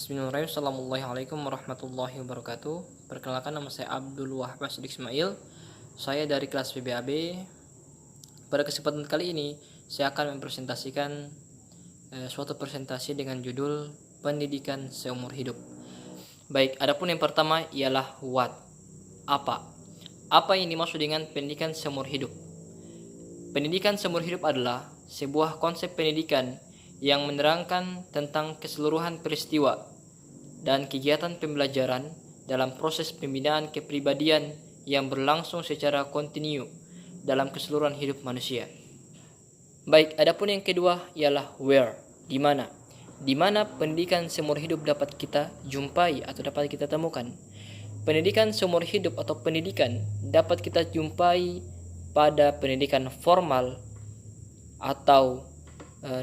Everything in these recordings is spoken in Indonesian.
Bismillahirrahmanirrahim. Assalamualaikum warahmatullahi wabarakatuh. Perkenalkan, nama saya Abdul Wahab Sidik Ismail. Saya dari kelas PBAB. Pada kesempatan kali ini saya akan mempresentasikan suatu presentasi dengan judul Pendidikan Seumur Hidup. Baik, adapun yang pertama ialah what. Apa yang dimaksud dengan pendidikan seumur hidup? Pendidikan seumur hidup adalah sebuah konsep pendidikan yang menerangkan tentang keseluruhan peristiwa dan kegiatan pembelajaran dalam proses pembinaan kepribadian yang berlangsung secara kontinu dalam keseluruhan hidup manusia. Baik, adapun yang kedua ialah where, di mana. Di mana pendidikan seumur hidup dapat kita jumpai atau dapat kita temukan. Pendidikan seumur hidup atau pendidikan dapat kita jumpai pada pendidikan formal atau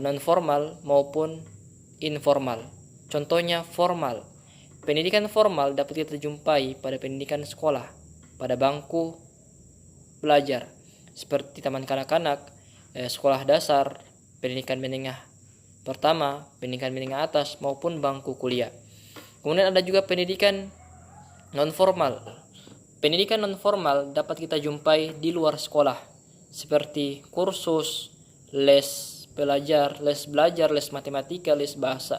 non-formal maupun informal. Contohnya formal. Pendidikan formal dapat kita jumpai pada pendidikan sekolah, pada bangku belajar, seperti taman kanak-kanak, sekolah dasar, pendidikan menengah pertama, pendidikan menengah atas, maupun bangku kuliah. Kemudian ada juga pendidikan non-formal. Pendidikan non-formal dapat kita jumpai di luar sekolah, seperti kursus, les belajar, les matematika, les bahasa,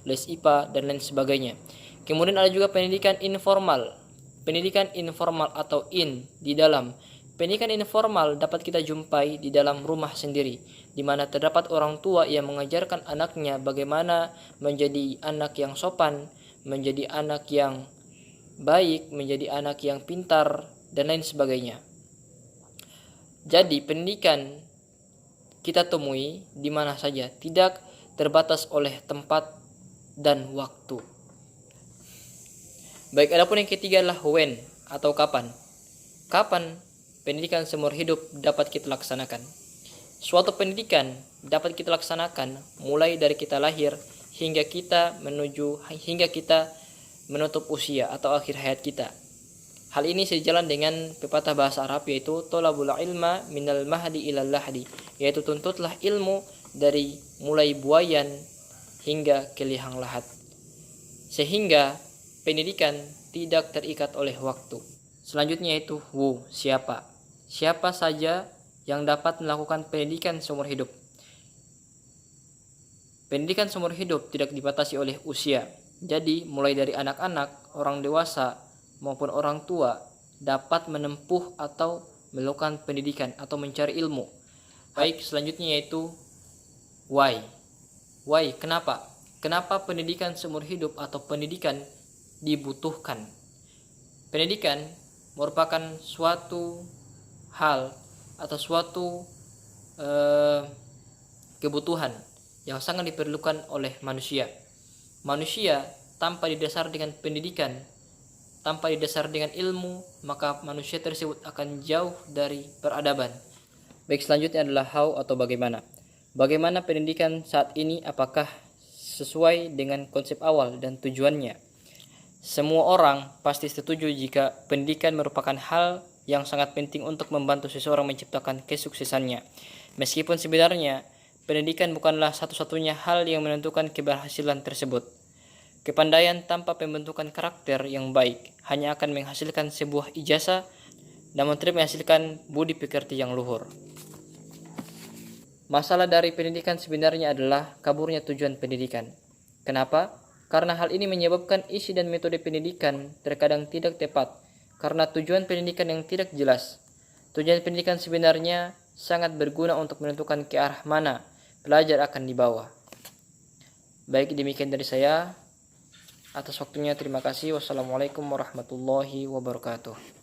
les IPA, dan lain sebagainya. Kemudian ada juga pendidikan informal. Pendidikan informal atau di dalam. Pendidikan informal dapat kita jumpai di dalam rumah sendiri, di mana terdapat orang tua yang mengajarkan anaknya bagaimana menjadi anak yang sopan, menjadi anak yang baik, menjadi anak yang pintar, dan lain sebagainya. Jadi pendidikan kita temui di mana saja, tidak terbatas oleh tempat dan waktu. Baik, adapun yang ketiga adalah when atau kapan. Kapan pendidikan seumur hidup dapat kita laksanakan? Suatu pendidikan dapat kita laksanakan mulai dari kita lahir hingga kita menutup usia atau akhir hayat kita. Hal ini sejalan dengan pepatah bahasa Arab, yaitu tolabul ilma minal mahdi ilal lahdi, yaitu tuntutlah ilmu dari mulai buayan hingga ke liang lahat. Sehingga pendidikan tidak terikat oleh waktu. Selanjutnya yaitu who, siapa. Siapa saja yang dapat melakukan pendidikan seumur hidup. Pendidikan seumur hidup tidak dibatasi oleh usia. Jadi mulai dari anak-anak, orang dewasa, maupun orang tua dapat menempuh atau melakukan pendidikan atau mencari ilmu. Baik, selanjutnya yaitu why. Why, kenapa? Kenapa pendidikan seumur hidup atau pendidikan dibutuhkan? Pendidikan merupakan suatu hal atau suatu kebutuhan yang sangat diperlukan oleh manusia. Manusia tanpa didasar dengan pendidikan, tanpa didasar dengan ilmu, maka manusia tersebut akan jauh dari peradaban. Baik, selanjutnya adalah how atau bagaimana. Bagaimana pendidikan saat ini, apakah sesuai dengan konsep awal dan tujuannya? Semua orang pasti setuju jika pendidikan merupakan hal yang sangat penting untuk membantu seseorang menciptakan kesuksesannya. Meskipun sebenarnya pendidikan bukanlah satu-satunya hal yang menentukan keberhasilan tersebut. Kepandaian tanpa pembentukan karakter yang baik hanya akan menghasilkan sebuah ijazah, namun tidak menghasilkan budi pekerti yang luhur. Masalah dari pendidikan sebenarnya adalah kaburnya tujuan pendidikan. Kenapa? Karena hal ini menyebabkan isi dan metode pendidikan terkadang tidak tepat karena tujuan pendidikan yang tidak jelas. Tujuan pendidikan sebenarnya sangat berguna untuk menentukan ke arah mana pelajar akan dibawa. Baik, demikian dari saya. Atas waktunya terima kasih. Wassalamualaikum warahmatullahi wabarakatuh.